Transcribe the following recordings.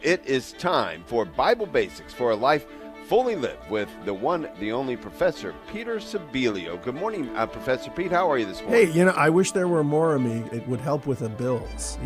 It is time for Bible Basics for a Life Fully Lived with the one, the only Professor Peter Sibilio. Good morning, Professor Pete. How are you this morning? Hey, I wish there were more of me. It would help with the bills,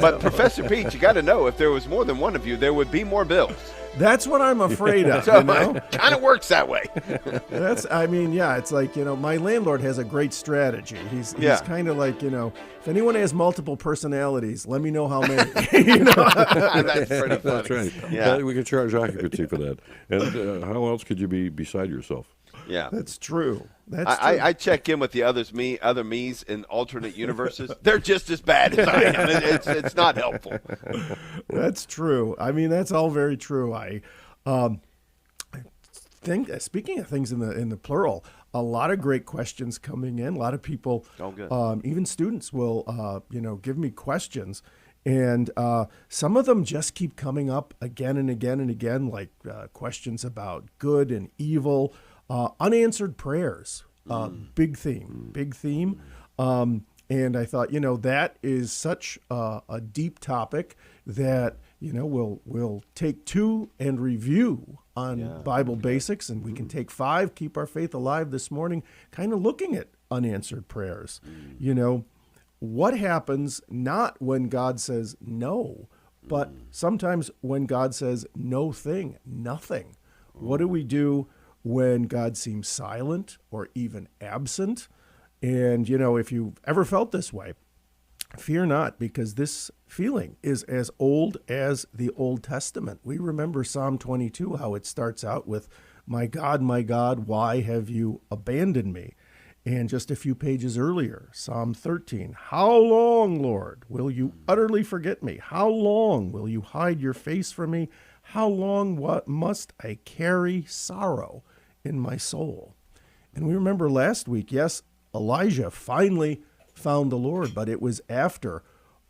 But Professor Pete, you got to know, if there was more than one of you, there would be more bills. That's what I'm afraid of, So it kind of works that way. It's like, my landlord has a great strategy. He's kind of like, if anyone has multiple personalities, let me know how many. That's pretty funny. That's right. Yeah. We could charge occupancy for that. And how else could you be beside yourself? Yeah. That's true. I check in with the other me's in alternate universes. They're just as bad as I am. It's not helpful. That's true. That's all very true. I think, speaking of things in the plural, a lot of great questions coming in. A lot of people, even students, will give me questions, and some of them just keep coming up again and again and again, like questions about good and evil. Unanswered prayers, big theme. And I thought, that is such a deep topic that, we'll take 2 and review on Bible Basics, and we can take 5, keep our faith alive this morning, kind of looking at unanswered prayers. What happens not when God says no, but sometimes when God says nothing. What do we do when God seems silent or even absent? And, if you've ever felt this way, fear not, because this feeling is as old as the Old Testament. We remember Psalm 22, how it starts out with, my God, why have you abandoned me? And just a few pages earlier, Psalm 13, how long, Lord, will you utterly forget me? How long will you hide your face from me? How long must I carry sorrow in my soul? And we remember last week, yes, Elijah finally found the Lord, but it was after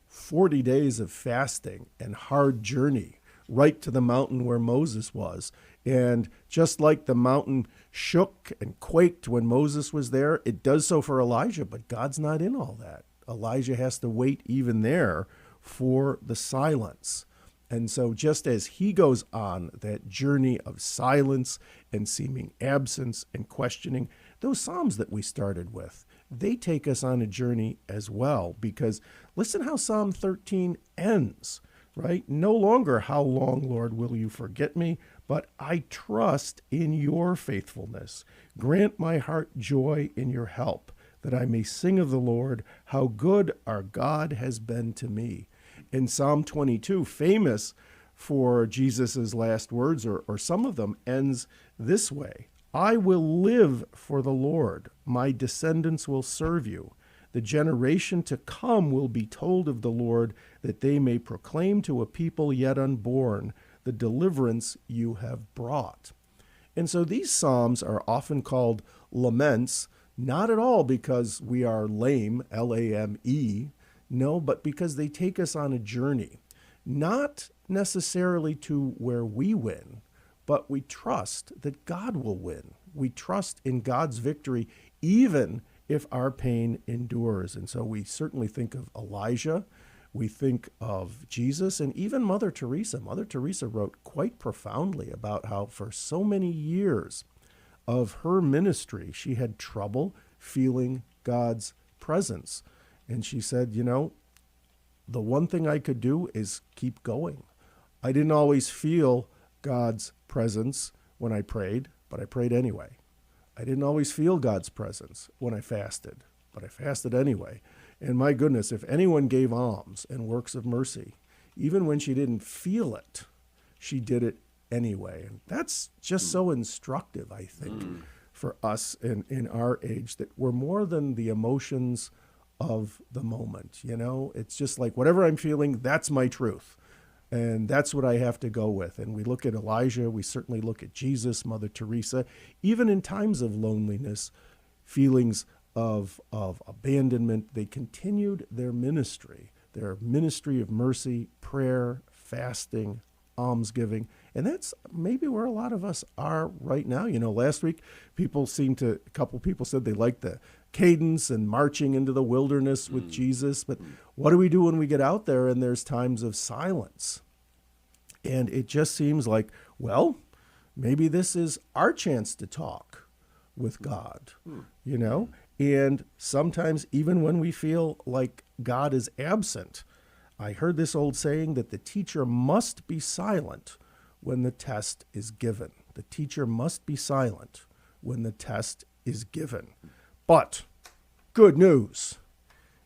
40 days of fasting and hard journey right to the mountain where Moses was. And just like the mountain shook and quaked when Moses was there, it does so for Elijah, but God's not in all that. Elijah has to wait even there for the silence. And so just as he goes on that journey of silence and seeming absence and questioning, those Psalms that we started with, they take us on a journey as well, because listen how Psalm 13 ends, right? No longer, how long, Lord, will you forget me? But I trust in your faithfulness. Grant my heart joy in your help, that I may sing of the Lord, how good our God has been to me. In Psalm 22, famous for Jesus's last words, or some of them, ends this way. I will live for the Lord. My descendants will serve you. The generation to come will be told of the Lord, that they may proclaim to a people yet unborn the deliverance you have brought. And so these Psalms are often called laments, not at all because we are lame, L-A-M-E, no, but because they take us on a journey, not necessarily to where we win, but we trust that God will win. We trust in God's victory, even if our pain endures. And so we certainly think of Elijah, we think of Jesus, and even Mother Teresa. Mother Teresa wrote quite profoundly about how for so many years of her ministry, she had trouble feeling God's presence. And she said, the one thing I could do is keep going. I didn't always feel God's presence when I prayed, but I prayed anyway. I didn't always feel God's presence when I fasted, but I fasted anyway. And my goodness, if anyone gave alms and works of mercy, even when she didn't feel it, she did it anyway. And that's just so instructive, I think, for us in our age, that we're more than the emotions of the moment. It's just like whatever I'm feeling, that's my truth. And that's what I have to go with. And we look at Elijah, we certainly look at Jesus, Mother Teresa, even in times of loneliness, feelings of abandonment, they continued their ministry of mercy, prayer, fasting, almsgiving. And that's maybe where a lot of us are right now. Last week, a couple people said they liked the cadence and marching into the wilderness with Jesus. But what do we do when we get out there and there's times of silence? And it just seems like, well, maybe this is our chance to talk with God, And sometimes even when we feel like God is absent, I heard this old saying that the teacher must be silent when the test is given. The teacher must be silent when the test is given. But good news,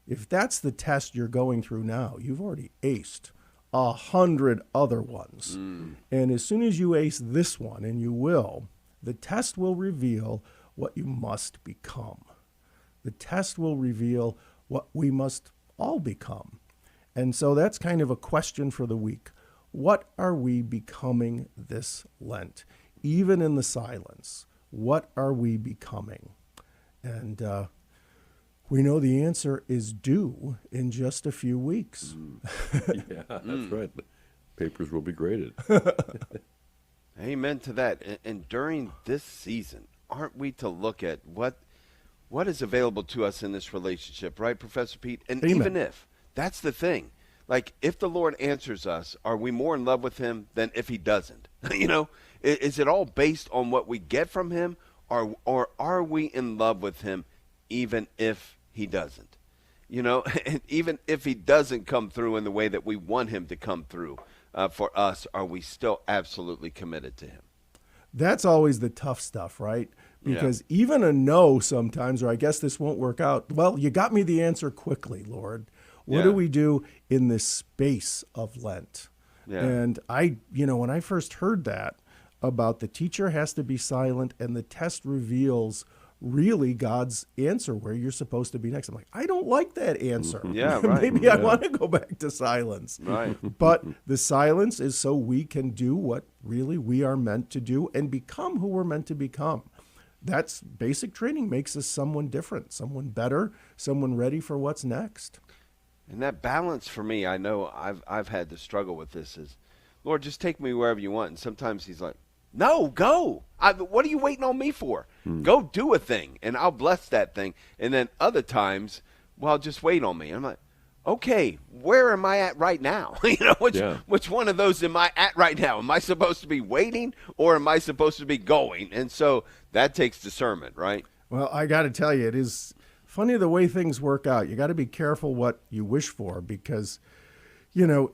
if that's the test you're going through now, you've already aced 100 other ones. And as soon as you ace this one, and you will, the test will reveal what you must become. The test will reveal what we must all become. And so that's kind of a question for the week. What are we becoming this Lent? Even in the silence, what are we becoming? And we know the answer is due in just a few weeks. Yeah, that's right. The papers will be graded. Amen to that. And during this season, aren't we to look at what is available to us in this relationship, right, Professor Pete? And Amen. even if, that's the thing. Like, if the Lord answers us, are we more in love with him than if he doesn't? Is it all based on what we get from him, or are we in love with him even if he doesn't? And even if he doesn't come through in the way that we want him to come through for us, are we still absolutely committed to him? That's always the tough stuff, right? Because even a no sometimes, or I guess this won't work out. Well, you got me the answer quickly, Lord. What do we do in this space of Lent? Yeah. And when I first heard that about the teacher has to be silent and the test reveals really God's answer where you're supposed to be next, I'm like, I don't like that answer. Yeah, right. Maybe I want to go back to silence. Right. But the silence is so we can do what really we are meant to do and become who we're meant to become. That's basic training makes us someone different, someone better, someone ready for what's next. And that balance for me, I know I've had to struggle with this is, Lord, just take me wherever you want. And sometimes he's like, no, go. What are you waiting on me for? Go do a thing, and I'll bless that thing. And then other times, well, just wait on me. I'm like, okay, where am I at right now? Which one of those am I at right now? Am I supposed to be waiting, or am I supposed to be going? And so that takes discernment, right? Well, I got to tell you, it is funny the way things work out. You got to be careful what you wish for because, and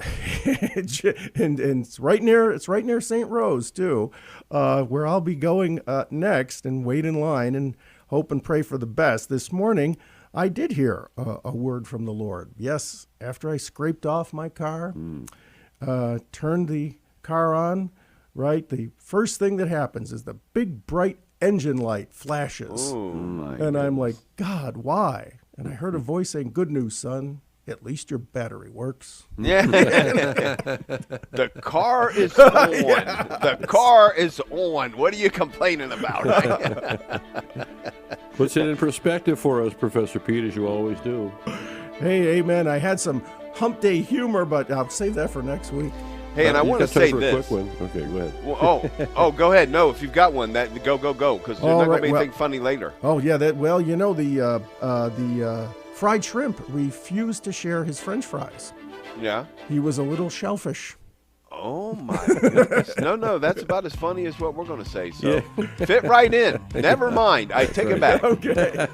it's right near St. Rose too, where I'll be going next and wait in line and hope and pray for the best. This morning, I did hear a word from the Lord. Yes, after I scraped off my car, turned the car on, right? The first thing that happens is the big bright engine light flashes. And I'm like, God, why? And I heard a voice saying, good news, son. At least your battery works. Yeah. The car is on. The car is on. What are you complaining about? Puts it in perspective for us, Professor Pete, as you always do. Hey, amen. I had some hump day humor, but I'll save that for next week. Hey, and I want to say this. A quick one. Okay, go ahead. Well, go ahead. No, if you've got one, that go, because there's not going to be anything funny later. Oh, yeah. The fried shrimp refused to share his French fries. Yeah. He was a little shellfish. Oh, my goodness. No, that's about as funny as what we're going to say. So fit right in. Never mind. I take it back. Okay.